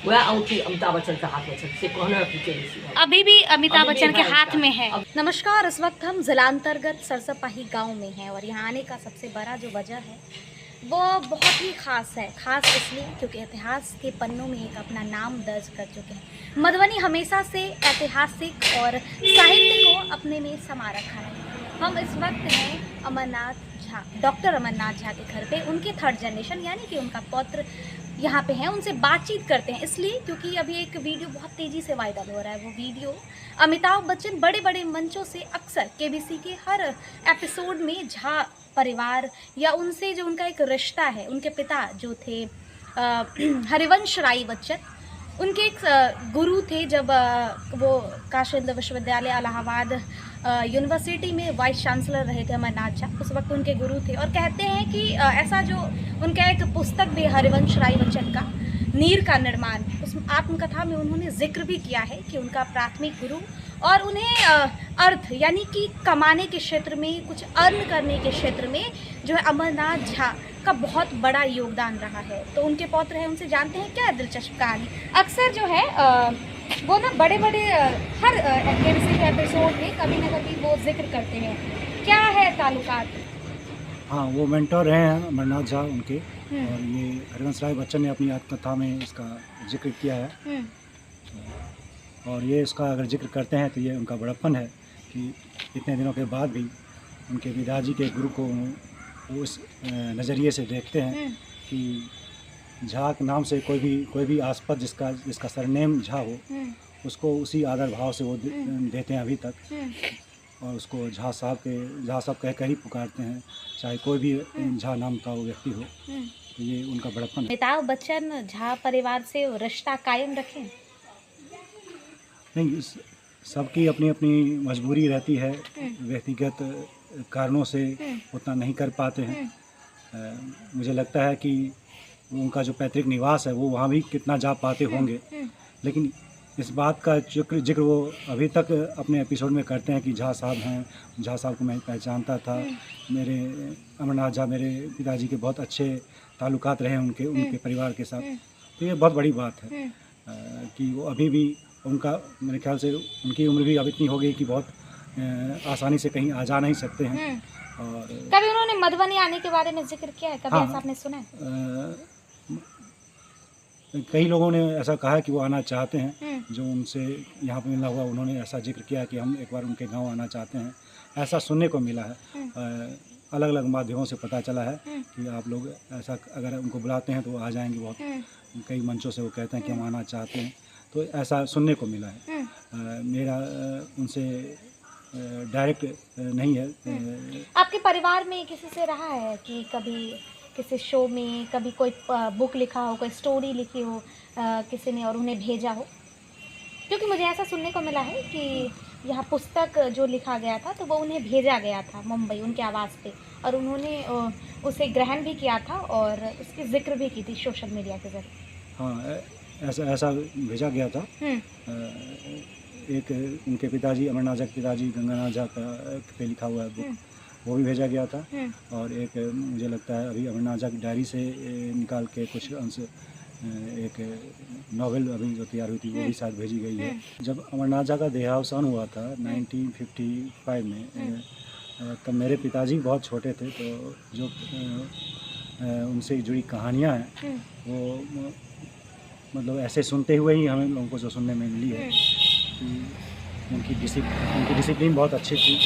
वह अंगूठी अमिताभ बच्चन के हाथ में से कहना कि अभी भी अमिताभ अभी भी बच्चन के है हाथ उसका। में है। नमस्कार, इस वक्त हम जिला अंतर्गत सरसपाही गांव में हैं और यहाँ आने का सबसे बड़ा जो वजह है वो बहुत ही ख़ास है। ख़ास इसलिए क्योंकि इतिहास के पन्नों में एक अपना नाम दर्ज कर चुके हैं। मधुबनी हमेशा से ऐतिहासिक और साहित्य को अपने में समा रखा है। हम इस वक्त हैं अमरनाथ झा, डॉक्टर अमरनाथ झा के घर पे। उनके थर्ड जनरेशन यानी कि उनका पौत्र यहाँ पे हैं। उनसे बातचीत करते हैं इसलिए क्योंकि अभी एक वीडियो बहुत तेज़ी से वायरल हो रहा है। वो वीडियो अमिताभ बच्चन बड़े बड़े मंचों से अक्सर केबीसी के हर एपिसोड में झा परिवार या उनसे जो उनका एक रिश्ता है, उनके पिता जो थे हरिवंश राय बच्चन, उनके एक गुरु थे जब वो काशी हिंदू विश्वविद्यालय इलाहाबाद यूनिवर्सिटी में वाइस चांसलर रहे थे अमरनाथ झा, उस वक्त उनके गुरु थे। और कहते हैं कि ऐसा जो उनका एक पुस्तक भी हरिवंश राय बच्चन का नीर का निर्माण, उस आत्मकथा में उन्होंने जिक्र भी किया है कि उनका प्राथमिक गुरु और उन्हें अर्थ यानी कि कमाने के क्षेत्र में, कुछ अर्न करने के क्षेत्र में जो है अमरनाथ झा का बहुत बड़ा योगदान रहा है। तो उनके पौत्र हैं, उनसे जानते हैं क्या है दिलचस्प कहानी। अक्सर जो है वो ना बड़े बड़े हर केबीसी के एपिसोड में कभी ना कभी वो जिक्र करते हैं। क्या है ताल्लुकात? हाँ, वो मेंटर हैं अमरनाथ झा उनके, और ये हरिवंश राय बच्चन ने अपनी आत्मकथा में इसका जिक्र किया है। और ये इसका अगर जिक्र करते हैं तो ये उनका बड़प्पन है कि इतने दिनों के बाद भी उनके पिताजी के गुरु को वो उस नज़रिए से देखते हैं कि झा के नाम से कोई भी आस्पद जिसका सरनेम झा हो, उसको उसी आदर भाव से वो देते हैं अभी तक, और उसको झा साहब कह ही पुकारते हैं, चाहे कोई भी झा नाम का वो व्यक्ति हो। तो ये उनका बड़प्पन है। अमिताभ बच्चन झा परिवार से रिश्ता कायम रखें? नहीं, सबकी अपनी अपनी मजबूरी रहती है, व्यक्तिगत कारणों से उतना नहीं कर पाते हैं। मुझे लगता है कि उनका जो पैतृक निवास है वो वहाँ भी कितना जा पाते होंगे, लेकिन इस बात का जिक्र वो अभी तक अपने एपिसोड में करते हैं कि झा साहब हैं, झा साहब को मैं पहचानता था, मेरे अमरनाथ झा मेरे पिताजी के बहुत अच्छे ताल्लुकात रहे उनके परिवार के साथ। तो ये बहुत बड़ी बात है कि वो अभी भी उनका, मेरे ख्याल से उनकी उम्र भी अब इतनी हो गई कि बहुत आसानी से कहीं आ जा नहीं सकते हैं। और कभी उन्होंने मधुबनी आने के बारे में जिक्र किया है? कभी हाँ, ऐसा आपने सुना है? कई लोगों ने ऐसा कहा है कि वो आना चाहते हैं, जो उनसे यहाँ पे मिलना हुआ उन्होंने ऐसा जिक्र किया कि हम एक बार उनके गांव आना चाहते हैं। ऐसा सुनने को मिला है, अलग अलग माध्यमों से पता चला है कि आप लोग ऐसा अगर उनको बुलाते हैं तो वो आ जाएंगे। बहुत कई मंचों से वो कहते हैं कि हम आना चाहते हैं, तो ऐसा सुनने को मिला है। मेरा उनसे डायरेक्ट नहीं है। आपके परिवार में किसी से रहा है कि कभी किसी शो में कभी कोई बुक लिखा हो, कोई स्टोरी लिखी हो किसी ने और उन्हें भेजा हो? क्योंकि मुझे ऐसा सुनने को मिला है कि यहाँ पुस्तक जो लिखा गया था तो वो उन्हें भेजा गया था मुंबई उनके आवास पे, और उन्होंने उसे ग्रहण भी किया था और उसकी जिक्र भी की थी सोशल मीडिया के जरिए। हाँ, ऐसा भेजा गया था। एक उनके पिताजी अमरनाथ झा के पिताजी गंगानाथ झा का पे लिखा हुआ है बुक, वो भी भेजा गया था। और एक मुझे लगता है अभी अमरनाथ झा की डायरी से निकाल के कुछ अंश, एक नॉवेल अभी जो तैयार हुई थी वो भी शायद भेजी गई है। जब अमरनाथ झा का देहावसान हुआ था 1955 में, तब मेरे पिताजी बहुत छोटे थे, तो जो उनसे जुड़ी कहानियाँ हैं वो मतलब ऐसे सुनते हुए ही हमें लोगों को जो सुनने में मिली है कि उनकी डिसिप्लिन बहुत अच्छी थी।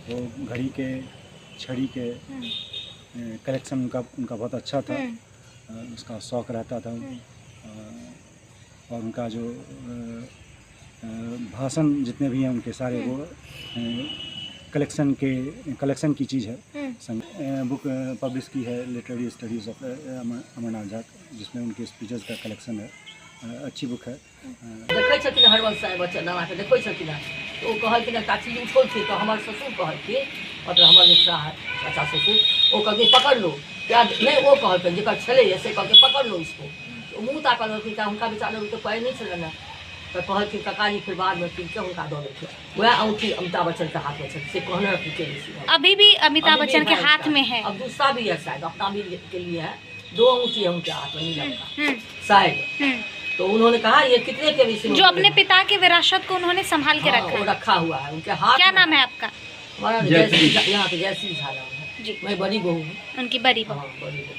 वो घड़ी के, छड़ी के कलेक्शन उनका बहुत अच्छा था, उसका शौक़ रहता था। और उनका जो भाषण जितने भी हैं उनके सारे वो कलेक्शन की चीज़ है। बुक पब्लिश की है literary studies of Amarnath Jha, जिसमें उनके स्पीचेस का कलेक्शन है। अच्छी बुक है। देखै छथिन हरिवंश राय बच्चन नाना के देखै छथिन, तो कहलखिन काची दिन छोड़ थे, तो हमारे ससुर कहलखिन, मतलब हमारे मित्रा है चाचा ससुर, वो कहलखिन पकड़ लो, क्या नहीं वो कहलखिन जेकर छलै से कहलखिन पकड़ लो इसको। तो मुँह ताकल रहलखिन, हुनका बेचारा तो पैर नहीं छलनि है, तो कहलखिन ककाजी फिर बाद में कीन के हुनका दऽ देलखिन। वह अंगूठी अमिताभ बच्चन के हाथ में से कहना कि अभी भी अमिताभ बच्चन के हाथ में है। अब दूसरा भी है शायद अपना भी के लिए है, 2 अंगूठी है उनके हाथ में नीलम का हम्म, शायद। हम्म। तो उन्होंने कहा ये कितने के विषय में जो अपने पिता की विरासत को उन्होंने संभाल के हाँ, रखा वो है। रखा हुआ है उनके हाथ क्या में। नाम है आपका? हमारा जयश्री। यहाँ पे जयश्री झाला है। जी, मैं बड़ी बहू हूँ। उनकी बड़ी बहू। हाँ, बड़ी बहू।